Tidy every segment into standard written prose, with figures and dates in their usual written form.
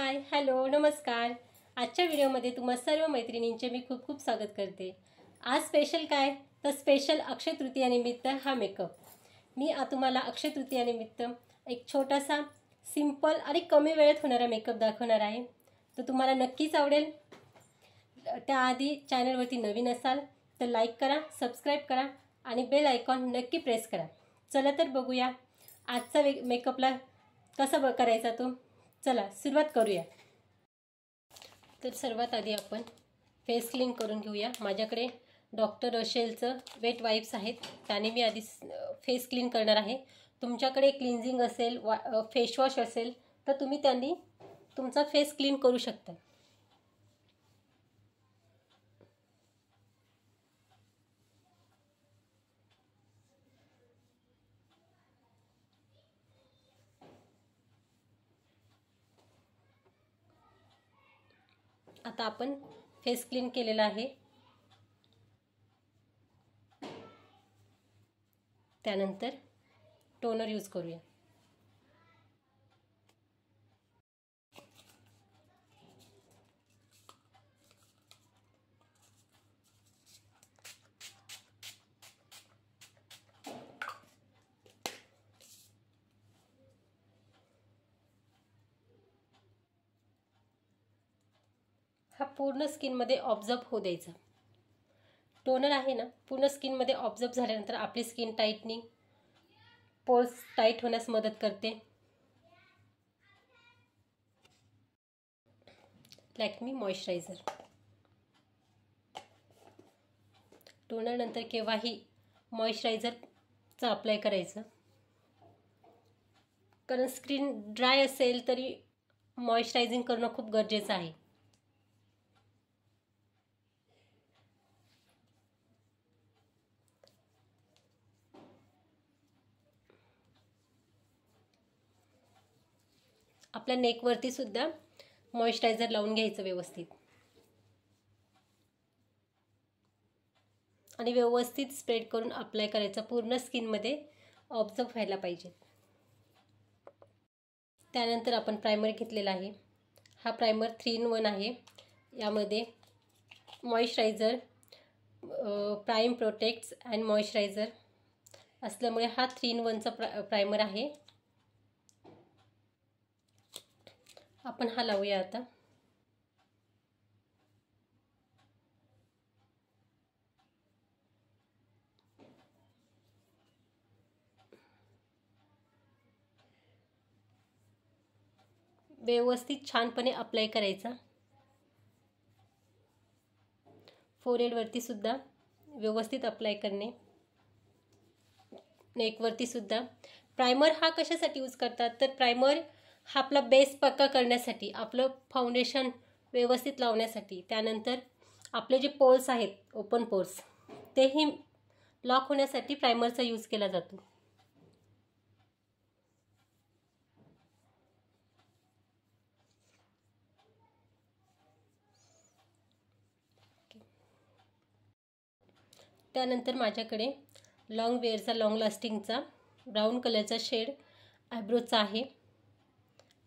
Hi hello नमस्कार। आजच्या व्हिडिओमध्ये तुम्हा सर्व मैत्रिणींचे मी खूप खूप स्वागत करते। आज स्पेशल काय तर स्पेशल अक्षय तृतीयानिमित्त हा मेकअप मी तुम्हाला अक्षय तृतीयानिमित्त एक छोटासा सिंपल आणि कमी वेळेत होणारा मेकअप दाखवणार आहे। तो तुम्हाला नक्कीच आवडेल। त्याआधी चॅनलवरती नवीन असाल तर लाईक करा, सबस्क्राइब करा आणि बेल आयकॉन नक्की प्रेस करा। चला तर बघूया आजचा मेकअपला कसा करायचा तो। चला सुरुवात करूया। तर सर्वात आधी आपण फेस क्लीन करून घेऊया। माझ्याकडे डॉक्टर रशेलचं वेट वाइप्स आहेत, त्याने मी आधी फेस क्लीन करणार आहे। तुमच्याकडे क्लिन्झिंग असेल, फेस वॉश असेल तर तुम्ही त्यांनी तुमचा फेस क्लीन करू शकता। आता आपण फेस क्लीन केलेला आहे। त्यानंतर टोनर यूज करूया। हा पूर्ण स्किनमध्ये ऑब्झर्व होऊ द्यायचा। टोनर आहे ना, पूर्ण स्किनमध्ये ऑब्झर्व झाल्यानंतर आपली स्किन टाइटनिंग, पोर्स टाइट होण्यास मदत करते। लॅक्मे मॉइश्चरायझर। टोनर नंतर केव्हाही मॉइश्चरायझरचा अप्लाय करायचं, कारण स्किन ड्राय असेल तरी मॉइश्चरायझिंग करणं खूप गरजेचं आहे। आपल्या नेकवरती सुद्धा मॉइश्चरायझर लावून घ्यायचं व्यवस्थित आणि व्यवस्थित स्प्रेड करून अप्लाय करायचं। पूर्ण स्किनमध्ये ऑब्झर्व व्हायला पाहिजे। त्यानंतर आपण प्रायमर घेतलेला आहे। हा प्रायमर 3 in 1 आहे। यामध्ये moisturiser, prime, protects and moisturiser असल्यामुळे हा 3 in 1 चा प्रायमर आहे। आपण हा लावूया आता। व्यवस्थित छानपणे अप्लाय करायचा। फोरहेडवरती सुद्धा व्यवस्थित अप्लाय करणे, नेकवरती सुद्धा। प्रायमर हा कशासाठी यूज करतात तर प्रायमर हा आपला बेस पक्का करण्यासाठी, आपलं फाउंडेशन व्यवस्थित लावण्यासाठी। त्यानंतर आपले जे पोर्स आहेत, ओपन पोर्स, तेही लॉक होण्यासाठी प्रायमरचा यूज केला जातो। त्यानंतर माझ्याकडे लॉंग वेअरचा, लॉंग लास्टिंगचा ब्राऊन कलरचा शेड आयब्रोचा आहे।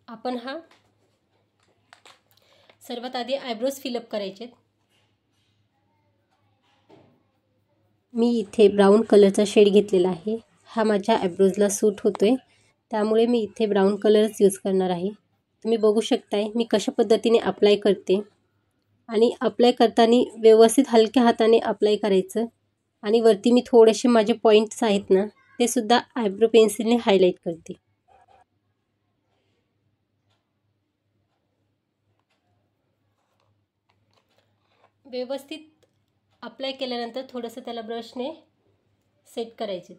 आपण हा सर्वात आधी आयब्रोज फिलअप करायचे। मी इथे ब्राऊन कलरचा शेड घेतलेला आहे। हा माझ्या आयब्रोजला सूट होतोय, त्यामुळे मी इथे ब्राऊन कलरच यूज करणार आहे। तुम्ही बघू शकताय मी कशा पद्धतीने अप्लाय करते आणि अप्लाय करताना व्यवस्थित हलक्या हाताने अप्लाय करायचं आणि वरती मी थोडेसे माझे पॉइंट्स आहेत ना, ते सुद्धा आयब्रो पेन्सिलने हायलाइट करते। व्यवस्थित अप्लाय केल्यानंतर थोडंसं त्याला ब्रशने सेट करायचे।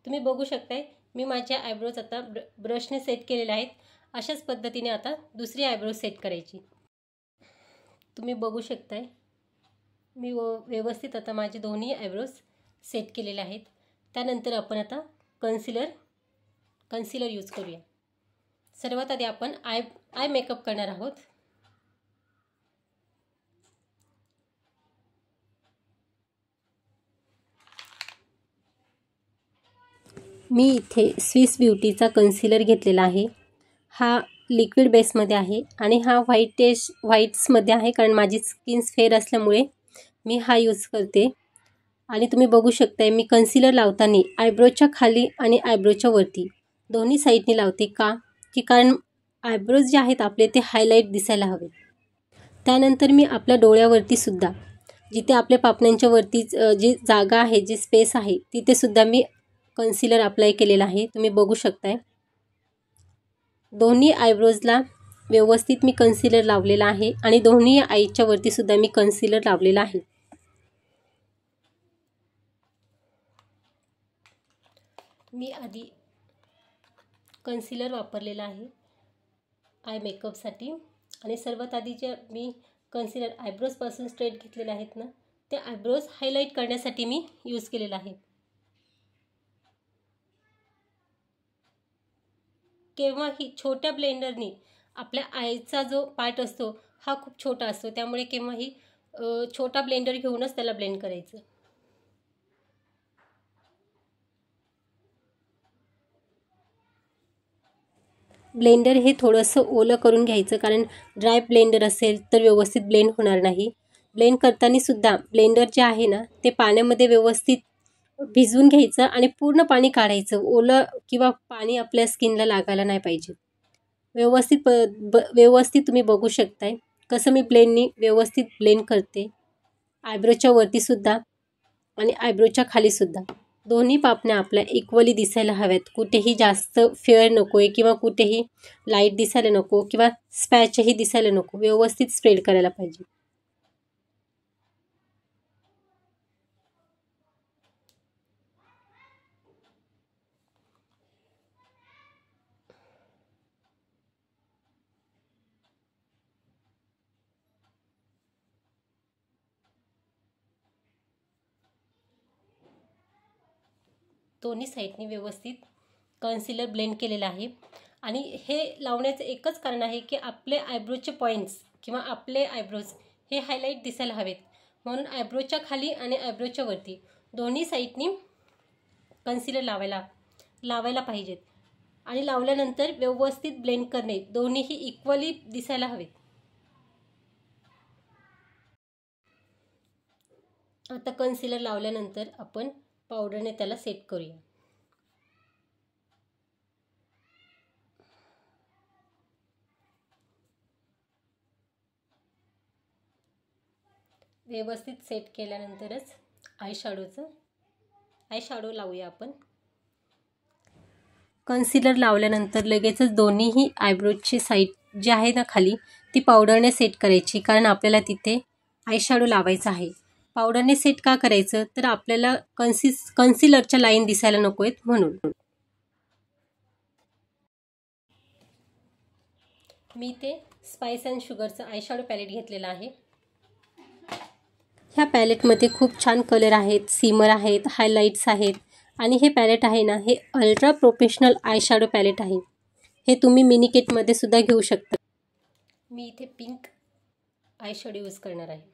तुम्ही बघू शकताय मी माझ्या आयब्रोज आता ब्रशने सेट केलेले आहेत। अशाच पद्धतीने आता दुसरी आयब्रोज सेट करायची। तुम्ही बघू शकताय मी व्यवस्थित आता माझे दोन्ही आयब्रोज सेट केलेले आहेत। त्यानंतर आपण आता कन्सिलर यूज करूया। सर्वात आधी आपण आय मेकअप करणार आहोत। मी इथे स्विस ब्युटीचा कन्सिलर घेतलेला आहे। हा लिक्विड बेसमध्ये आहे आणि हा व्हाईट्समध्ये आहे, कारण माझी स्किन फेअर असल्यामुळे मी हा यूज करते। आणि तुम्ही बघू शकताय मी कन्सिलर लावताना आयब्रोच्या खाली आणि आयब्रोच्या वरती दोन्ही साईडनी लावते का की कारण आयब्रोज जे आहेत आपले ते हायलाईट दिसायला हवे। त्यानंतर मी आपल्या डोळ्यावरती सुद्धा जिथे आपल्या पापण्यांच्या वरती जी जागा आहे, जी स्पेस आहे, तिथे सुद्धा मी कन्सिलर अप्लाय केलेला आहे। तुम्ही बघू शकताय दोन्ही आयब्रोजला व्यवस्थित मी कन्सिलर लावलेला आहे आणि दोन्ही आईच्या वरती सुद्धा मी कन्सिलर लावलेला आहे। मी आधी कन्सिलर वापरलेला आहे आय मेकअपसाठी आणि सर्वात आधी जे मी कन्सिलर आयब्रोजपासून स्ट्रेट घेतलेले आहेत ना, ते आयब्रोज हायलाईट करण्यासाठी मी यूज केलेला आहे। केव्हाही छोट्या ब्लेंडरनी आपल्या आईचा जो पार्ट असतो हा खूप छोटा असतो, त्यामुळे केव्हाही छोटा ब्लेंडर घेऊनच त्याला ब्लेंड करायचं। ब्लेंडर हे थोडंसं ओलं करून घ्यायचं, कारण ड्राय ब्लेंडर असेल तर व्यवस्थित ब्लेंड होणार नाही। ब्लेंड करताना सुद्धा ब्लेंडर जे आहे ना ते पाण्यामध्ये व्यवस्थित भिजवून घ्यायचं आणि पूर्ण पाणी काढायचं। ओलं किंवा पाणी आपल्या स्किनला लागायला नाही पाहिजे। व्यवस्थित तुम्ही बघू शकताय कसं मी ब्लेंडनी व्यवस्थित ब्लेंड करते, आयब्रोच्या वरती सुद्धा आणि आयब्रोच्या खाली सुद्धा। दोन्ही पापण्या आपल्या इक्वली दिसायला हव्यात, कुठेही जास्त फेअर नको आहे किंवा कुठेही लाईट दिसायला नको किंवा स्पॅचही दिसायला नको, व्यवस्थित स्प्रेड करायला पाहिजे। दोन्ही साईडनी व्यवस्थित कन्सिलर ब्लेंड केलेलं आहे आणि हे लावण्याचं एकच कारण आहे की आपले आयब्रोचे पॉईंट्स किंवा आपले आयब्रोज हे हायलाईट दिसायला हवेत, म्हणून आयब्रोच्या खाली आणि आयब्रोच्या वरती दोन्ही साईडनी कन्सिलर लावायला पाहिजेत आणि लावल्यानंतर व्यवस्थित ब्लेंड करणे, दोन्हीही इक्वली दिसायला हवेत। आता कन्सिलर लावल्यानंतर आपण पावडरने त्याला सेट करूया। व्यवस्थित सेट केल्यानंतरच आय शॅडो लावूया आपण। कन्सिलर लावल्यानंतर लगेचच दोन्हीही आयब्रोजची साईड जी आहे ना खाली ती पावडरने सेट करायची, कारण आपल्याला तिथे आय शॅडो लावायचा आहे। पावडरने सेट का करायचं तर आपल्याला कन्सिलरच्या लाईन दिसायला नको आहेत म्हणून। मी ते स्पाइस अँड शुगरचं आय शॅडो पॅलेट घेतलेला आहे। ह्या पॅलेटमध्ये खूप छान कलर आहेत, सीमर आहेत, हायलाइट्स आहेत आणि हे पॅलेट आहे ना हे ultra professional eye shadow palette आहे। हे तुम्ही मिनी किटमध्ये सुद्धा घेऊ शकता। मी इथे पिंक आय शॅडो यूज करणार आहे।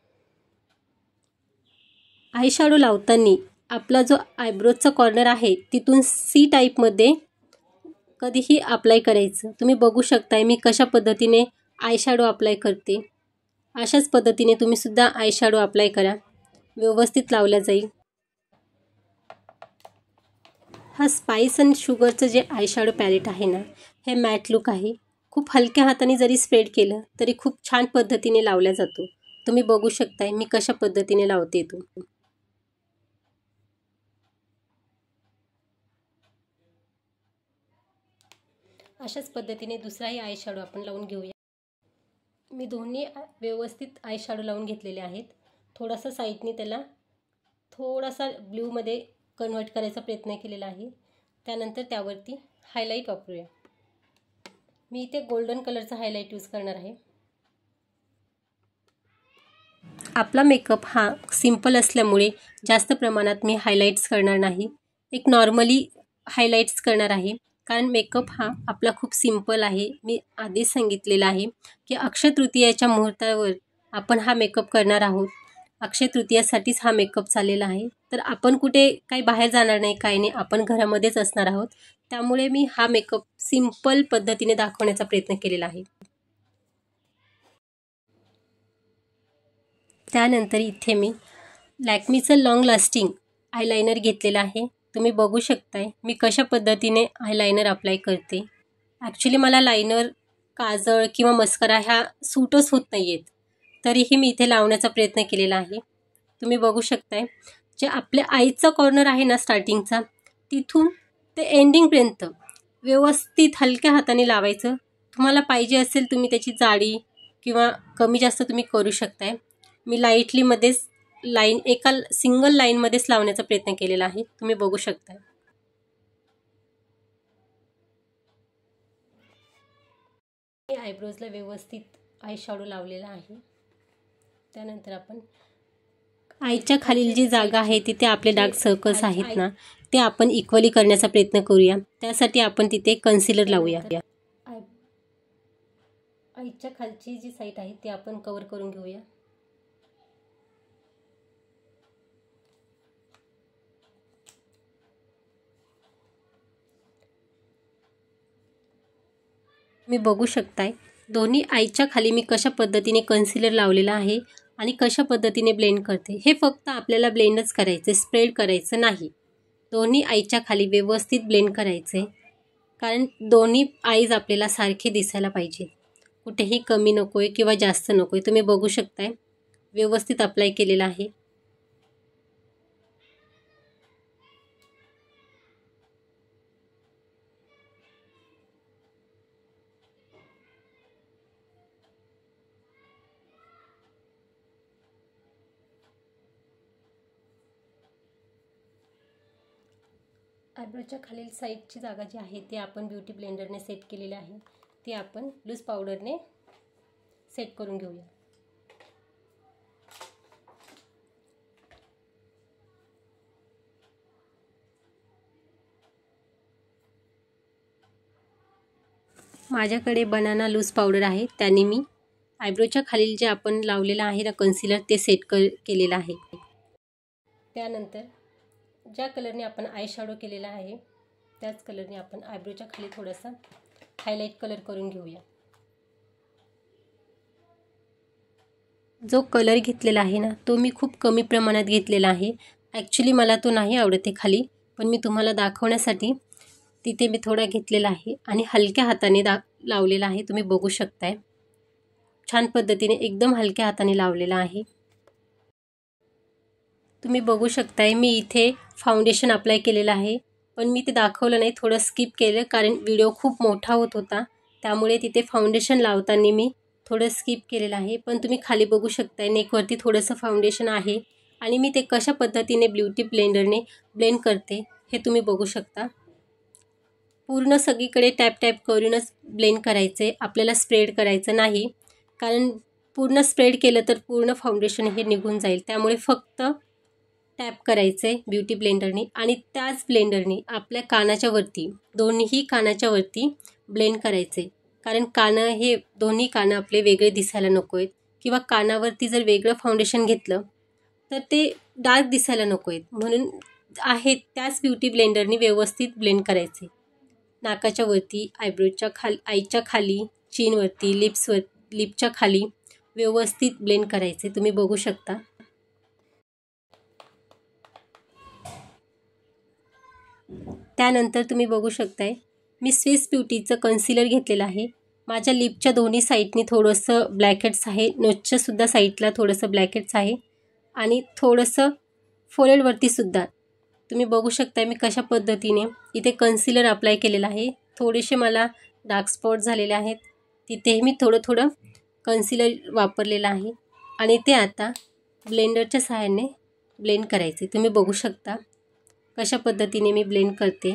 आय शॅडो लावताना आपला जो आयब्रोजचा कॉर्नर आहे तिथून सी टाईपमध्ये कधीही अप्लाय करायचं। तुम्ही बघू शकताय मी कशा पद्धतीने आय शॅडो अप्लाय करते, अशाच पद्धतीने तुम्ही सुद्धा आय शॅडो अप्लाय करा, व्यवस्थित लावला जाईल। हा स्पाइस अँड शुगरचं जे आय शॅडो पॅलेट आहे ना हे मॅट लुक आहे। खूप हलक्या हाताने जरी स्प्रेड केलं तरी खूप छान पद्धतीने लावला जातो। तुम्ही बघू शकताय मी कशा पद्धतीने लावते तो। अशाच पद्धतीने दुसराही आय शॅडो आपण लावून घेऊया। मी दोन्ही व्यवस्थित आय शॅडो लावून घेतलेले आहेत। थोडासा साईडनी त्याला थोडासा ब्ल्यूमध्ये कन्वर्ट करायचा प्रयत्न केलेला आहे। त्यानंतर त्यावरती हायलाइट वापरूया। मी इथे गोल्डन कलरचा हायलाइट यूज करणार आहे। आपला मेकअप हा सिंपल असल्यामुळे जास्त प्रमाणात मी हायलाइट्स करणार नाही, एक नॉर्मली हायलाइट्स करणार आहे, कारण मेकअप हा आपला खूप सिंपल आहे। मी आधीच सांगितलेलं आहे की अक्षय तृतीयेच्या मुहूर्तावर आपण हा मेकअप करणार आहोत अक्षय तृतीयासाठीच हा मेकअप चाललेला आहे. तर आपण कुठे काही बाहेर जाणार नाही, काही नाही, आपण घरामध्येच असणार आहोत. त्यामुळे मी हा मेकअप सिंपल पद्धतीने दाखवण्याचा प्रयत्न केलेला आहे. त्यानंतर इथे मी लॅक्मीचं लॉंग लास्टिंग आयलायनर घेतलेलं आहे. तुम्ही बघू शकताय मी कशा पद्धतीने आयलायनर अप्लाय करते. ॲक्च्युली मला लायनर, काजळ किंवा मस्करा ह्या सूटच होत नाही आहेत, तरीही मी इथे लावण्याचा प्रयत्न केलेला आहे. तुम्ही बघू शकताय जे आपल्या आईचा कॉर्नर आहे ना स्टार्टिंगचा, तिथून ते एंडिंगपर्यंत व्यवस्थित हलक्या हाताने लावायचं. तुम्हाला पाहिजे असेल तुम्ही त्याची जाडी किंवा कमी जास्त तुम्ही करू शकताय. मी लाईटलीमध्येच एका सिंगल लाईनमध्येच लावण्याचा प्रयत्न केलेला आहे. तुम्ही बघू शकताय. मी आयब्रोजला व्यवस्थित आय शॅडो लावलेला आहे. त्यानंतर आपण आईच्या खालील जी जागा आहे तिथे आपले डार्क सर्कल्स आहेत ना, ते आपण इक्वली करण्याचा प्रयत्न करूया. त्यासाठी आपण तिथे कन्सिलर लावूया. आईच्या खालची जी साईड आहे ती आपण कव्हर करून घेऊया. मी बघू शकताय दोन्ही आईच्या खाली मी कशा पद्धतीने कन्सिलर लावलेला आहे आणि कशा पद्धतीने ब्लेंड करते. हे फक्त आपल्याला ब्लेंडच करायचे, स्प्रेड करायचं नाही. दोन्ही आईच्या खाली व्यवस्थित ब्लेंड करायचे, कारण दोन्ही आईज आपल्याला सारखे दिसायला पाहिजे. कुठेही कमी नको आहे किंवा जास्त नको आहे. तुम्ही बघू शकताय व्यवस्थित अप्लाय केलेला आहे. आयब्रोच्या खालील साईडची जागा जी आहे ती आपण ब्युटी ब्लेंडरने सेट केलेली आहे. ती आपण लूज पावडरने सेट करून घेऊया. माझ्याकडे बनाना लूज पावडर आहे, त्याने मी आयब्रोच्या खालील जे आपण लावलेलं आहे ना कन्सिलर ते सेट केलेलं आहे. त्यानंतर ज्या कलरने आपण आय शॅडो केलेला आहे त्याच कलरने आपण आयब्रोच्या खाली थोडासा हायलाइट कलर करून घेऊया. जो कलर घेतलेला आहे ना तो मी खूप कमी प्रमाणात घेतलेला आहे. ॲक्च्युली मला तो नाही आवडत आहे खाली, पण मी तुम्हाला दाखवण्यासाठी तिथे मी थोडा घेतलेला आहे आणि हलक्या हाताने लावलेला आहे. तुम्ही बघू शकताय छान पद्धतीने एकदम हलक्या हाताने लावलेला आहे. तुम्ही बघू शकताय मी इथे फाउंडेशन अप्लाय केलेलं आहे, पण मी ते दाखवलं नाही, थोडं स्किप केलं कारण व्हिडिओ खूप मोठा होत होता. त्यामुळे तिथे फाउंडेशन लावताना मी थोडं स्किप केलेलं आहे. पण तुम्ही खाली बघू शकताय नेकवरती थोडंसं फाउंडेशन आहे आणि मी ते कशा पद्धतीने ब्युटी ब्लेंडरने ब्लेंड करते हे तुम्ही बघू शकता. पूर्ण सगळीकडे टॅप टॅप करूनच ब्लेंड करायचे, आपल्याला स्प्रेड करायचं नाही, कारण पूर्ण स्प्रेड केलं तर पूर्ण फाउंडेशन हे निघून जाईल. त्यामुळे फक्त टॅप करायचे ब्युटी ब्लेंडरनी आणि त्याच ब्लेंडरनी आपल्या कानाच्या वरती, दोन्ही कानाच्या वरती ब्लेंड करायचे. कारण कानं हे दोन्ही कानं आपले वेगळे दिसायला नको आहेत, किंवा कानावरती जर वेगळं फाउंडेशन घेतलं तर ते डार्क दिसायला नको आहेत. म्हणून आहे त्याच ब्युटी ब्लेंडरनी व्यवस्थित ब्लेंड करायचे. नाकाच्या वरती, आयब्रोच्या आईच्या खाली, चीनवरती, लिपच्या खाली व्यवस्थित ब्लेंड करायचे. तुम्ही बघू शकता. त्यानंतर तुम्ही बघू शकताय मी स्विस ब्युटीचं कन्सिलर घेतलेलं आहे. माझ्या लिपच्या दोन्ही साईडनी थोडंसं ब्लॅकेट्स आहे, नोजच्या सुद्धा साईडला थोडंसं ब्लॅकेट्स आहे आणि थोडंसं फोरहेडवरती सुद्धा. तुम्ही बघू शकताय मी कशा पद्धतीने इथे कन्सिलर अप्लाय केलेलं आहे. थोडेसे मला डार्क स्पॉट झालेले आहेत, तिथेही मी थोडं कन्सिलर वापरलेलं आहे आणि ते आता ब्लेंडरच्या सहाय्याने ब्लेंड करायचे. तुम्ही बघू शकता कशा पद्धतीने मी ब्लेंड करते.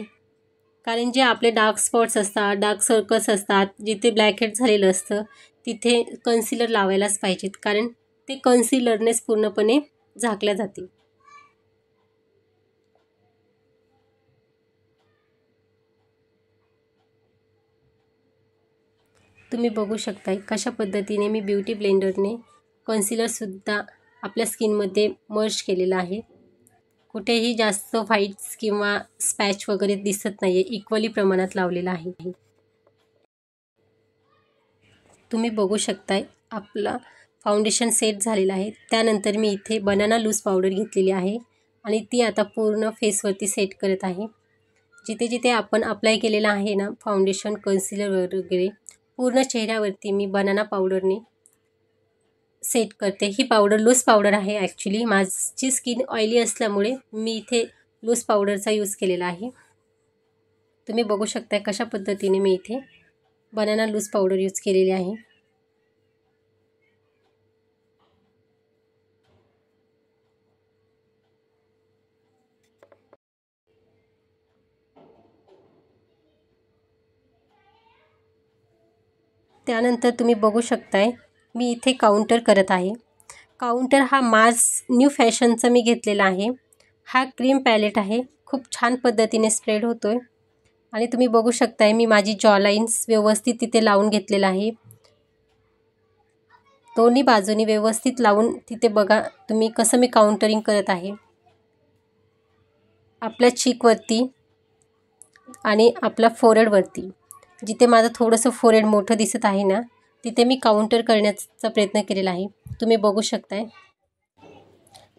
कारण जे आपले डार्क स्पॉट्स असतात, डार्क सर्कल्स असतात, जिथे ब्लॅकहेड झालेलं असतं तिथे कन्सिलर लावायलाच पाहिजेत, कारण ते कन्सिलरनेच पूर्णपणे झाकल्या जाते. तुम्ही बघू शकताय कशा पद्धतीने मी ब्युटी ब्लेंडरने कन्सिलरसुद्धा आपल्या स्किनमध्ये मर्ज केलेला आहे. कुठेही जास्त व्हाईट्स किंवा स्पॅच वगैरे दिसत नाही आहे. इक्वली प्रमाणात लावलेला आहे. तुम्ही बघू शकताय आपला फाउंडेशन सेट झालेला आहे. त्यानंतर मी इथे बनाना लूज पावडर घेतलेली आहे आणि ती आता पूर्ण फेसवरती सेट करत आहे. जिथे जिथे आपण अप्लाय केलेलं आहे ना फाउंडेशन, कन्सिलर वगैरे, पूर्ण चेहऱ्यावरती मी बनाना पावडरने सेट करते. ही पावडर लूज पावडर आहे. ॲक्च्युली माझी स्किन ऑइली असल्यामुळे मी इथे लूज पावडरचा यूज केलेला आहे. तुम्ही बघू शकता कशा पद्धतीने मी इथे बनाना लूज पावडर यूज केलेली आहे. त्यानंतर तुम्ही बघू शकताय मी इथे काउंटर करत आहे. काउंटर हा मार्स न्यू फॅशनचा मी घेतलेला आहे. हा क्रीम पॅलेट आहे. खूप छान पद्धतीने स्प्रेड होतोय आणि तुम्ही बघू शकताय मी माझी जॉ लाईन्स व्यवस्थित तिथे लावून घेतलेला आहे. दोन्ही बाजूनी व्यवस्थित लावून तिथे बघा तुम्ही कसं मी काउंटरिंग करत आहे. आपल्या चीकवरती आणि आपल्या फोरहेडवरती, जिथे माझं थोडंसं फोरहेड मोठं दिसत आहे ना, तिथे मी काउंटर करण्याचा प्रयत्न केलेला आहे. तुम्ही बघू शकताय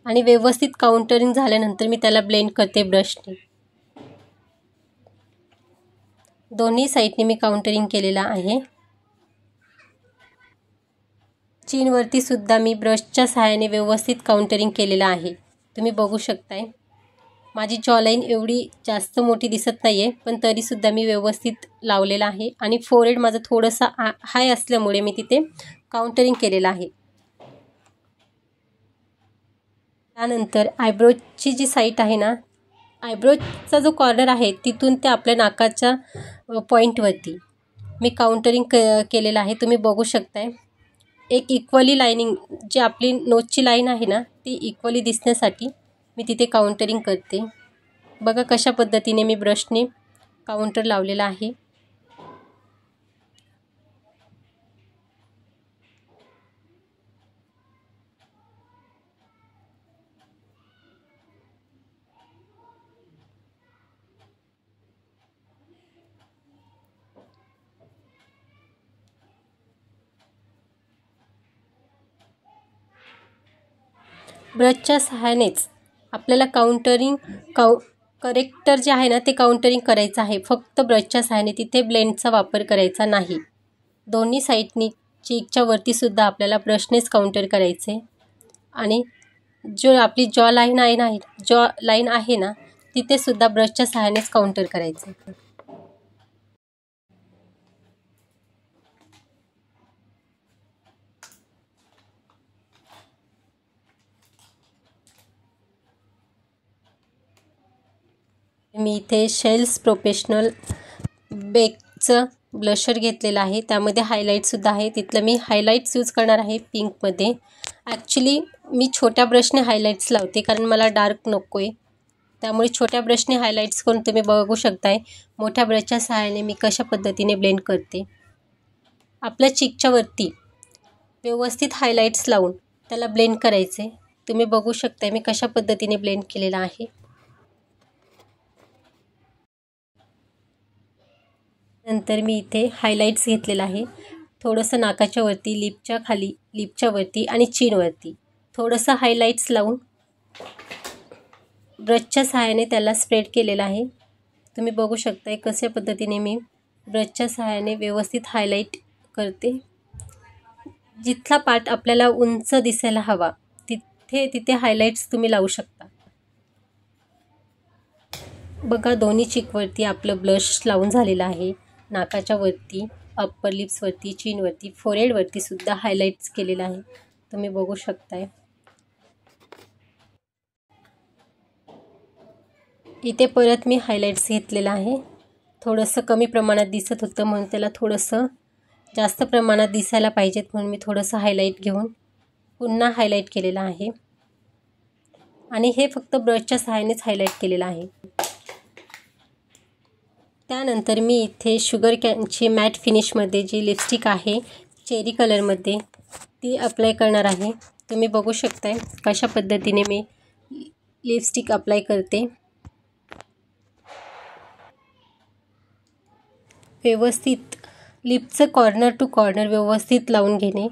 आणि व्यवस्थित काउंटरिंग झाल्यानंतर मी त्याला ब्लेंड करते ब्रशने. दोन्ही साईडने मी काउंटरिंग केलेला आहे. चीनवरती सुद्धा मी ब्रशच्या सहाय्याने व्यवस्थित काउंटरिंग केलेलं आहे. तुम्ही बघू शकताय माझी जॉलाईन एवढी जास्त मोठी दिसत नाही आहे, पण तरीसुद्धा मी व्यवस्थित लावलेला आहे आणि फोरहेड माझं थोडंसं हाय असल्यामुळे मी तिथे काउंटरिंग केलेलं आहे. त्यानंतर आयब्रोची जी साईड आहे ना, आयब्रोचा जो कॉर्नर आहे तिथून ते आपल्या नाकाच्या पॉईंटवरती मी काउंटरिंग केलेलं आहे. तुम्ही बघू शकताय एक इक्वली लाईनिंग, जी आपली नोजची लाईन आहे ना, ती इक्वली दिसण्यासाठी मी तिथे काउंटरिंग करते. बघा कशा पद्धतीने मी ब्रशने काउंटर लावलेला आहे. ब्रशच्या सहाय्यानेच आपल्याला करेक्टर जे आहे ना ते काउंटरिंग करायचं आहे. फक्त ब्रशच्या सहाय्याने, तिथे ब्लेंडचा वापर करायचा नाही. दोन्ही साईडनी चीकच्या वरती सुद्धा आपल्याला ब्रशनेच काउंटर करायचे आणि जो आपली जॉ लाईन आहे ना, तिथे सुद्धा ब्रशच्या सहाय्यानेच काउंटर करायचं. मी इथे शेल्स प्रोफेशनल बेकचं ब्लशर घेतलेलं आहे. त्यामध्ये हायलाईटसुद्धा आहे. तिथलं मी हायलाईट्स यूज करणार आहे पिंकमध्ये. ॲक्च्युली मी छोट्या ब्रशने हायलाईट्स लावते कारण मला डार्क नको आहे. त्यामुळे छोट्या ब्रशने हायलाईट्स करून तुम्ही बघू शकताय मोठ्या ब्रशच्या सहाय्याने मी कशा पद्धतीने ब्लेंड करते. आपल्या चीकच्या वरती व्यवस्थित हायलाईट्स लावून त्याला ब्लेंड करायचे. तुम्ही बघू शकताय मी कशा पद्धतीने ब्लेंड केलेला आहे. नंतर मी इथे हायलाईट्स घेतलेला आहे. थोडंसं नाकाच्या वरती, लिपच्या खाली, लिपच्या वरती आणि चीनवरती थोडंसं हायलाईट्स लावून ब्रशच्या सहाय्याने त्याला स्प्रेड केलेला आहे. तुम्ही बघू शकताय कशा पद्धतीने मी ब्रशच्या सहाय्याने व्यवस्थित हायलाईट करते. जिथला पार्ट आपल्याला उंच दिसायला हवा तिथे हायलाईट्स तुम्ही लावू शकता. बघा दोन्ही चीकवरती आपलं ब्लश लावून झालेलं आहे. नाकाच्या वरती, अप्पर लिप्सवरती, चीनवरती, फोरहेडवरती सुद्धा हायलाईट्स केलेलं आहे. तुम्ही बघू शकताय. इथे परत मी हायलाईट्स घेतलेलं आहे. थोडंसं कमी प्रमाणात दिसत होतं म्हणून त्याला थोडंसं जास्त प्रमाणात दिसायला पाहिजेत म्हणून मी थोडंसं हायलाईट घेऊन पुन्हा हायलाईट केलेलं आहे आणि हे फक्त ब्रशच्या सहाय्यानेच हायलाईट केलेलं आहे. त्यानंतर मी इथे शुगर कॅनची मॅट फिनिशमध्ये जी लिपस्टिक आहे चेरी कलरमध्ये ती अप्लाय करणार आहे. तुम्ही बघू शकताय कशा पद्धतीने मी लिपस्टिक अप्लाय करते। व्यवस्थित लिपचं कॉर्नर टू कॉर्नर व्यवस्थित लावून घेणे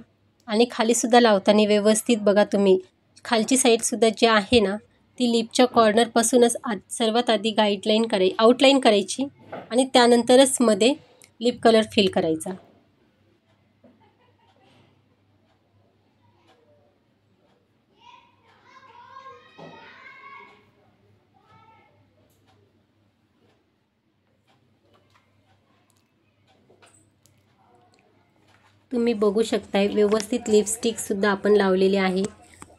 आणि खालीसुद्धा लावताना व्यवस्थित बघा तुम्ही खालची साईडसुद्धा जी आहे ना ती लिपच्या कॉर्नरपासूनच सर्वात आधी आउटलाईन करायची आणि त्यानंतरच मध्ये लिप कलर फिल करायचा। तुम्ही बघू शकताय व्यवस्थित लिपस्टिकसुद्धा आपण लावलेली आहे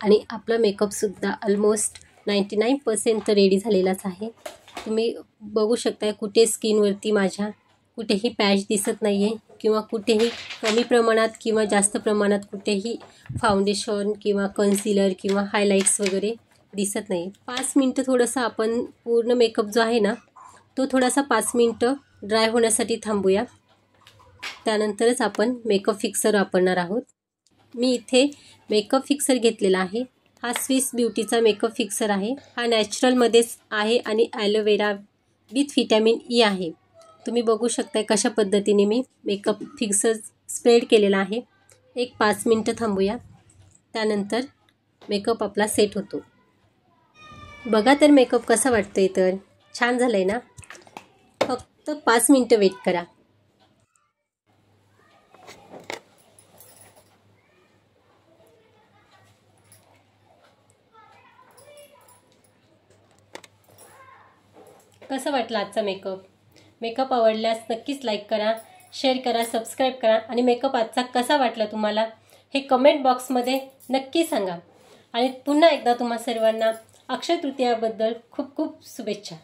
आणि आपला मेकअपसुद्धा ऑलमोस्ट 99% तर रेडी झालेलाच आहे। तुम्ही बघू शकताय कुठे स्किनवरती माझ्या कुठेही पॅच दिसत नाही आहे किंवा कुठेही कमी प्रमाणात किंवा जास्त प्रमाणात कुठेही फाउंडेशन किंवा कन्सिलर किंवा हायलाईट्स वगैरे दिसत नाही। 5 मिनटं थोडंसं आपण पूर्ण मेकअप जो आहे ना तो थोडासा 5 मिनटं ड्राय होण्यासाठी थांबूया, त्यानंतरच आपण मेकअप फिक्सर वापरणार आहोत। मी इथे मेकअप फिक्सर घेतलेला आहे। हा स्विस ब्युटीचा मेकअप फिक्सर आहे। हा नॅचरलमध्येच आहे आणि ॲलोवेरा विथ व्हिटॅमिन ई आहे। तुम्ही बघू शकताय कशा पद्धतीने मी मेकअप फिक्सर स्प्रेड केलेला आहे। एक 5 मिनटं थांबूया, त्यानंतर मेकअप आपला सेट होतो। बघा तर मेकअप कसा वाटतोय, तर छान झालंय ना। फक्त 5 मिनटं वेट करा। कसा वाटला आजचा मेकअप आवडल्यास नक्कीच लाईक करा, शेअर करा, सबस्क्राईब करा आणि मेकअप आजचा कसा वाटला तुम्हाला हे कमेंट बॉक्समध्ये नक्की सांगा। आणि पुन्हा एकदा तुम्हा सर्वांना अक्षय तृतीयाबद्दल खूप खूप शुभेच्छा।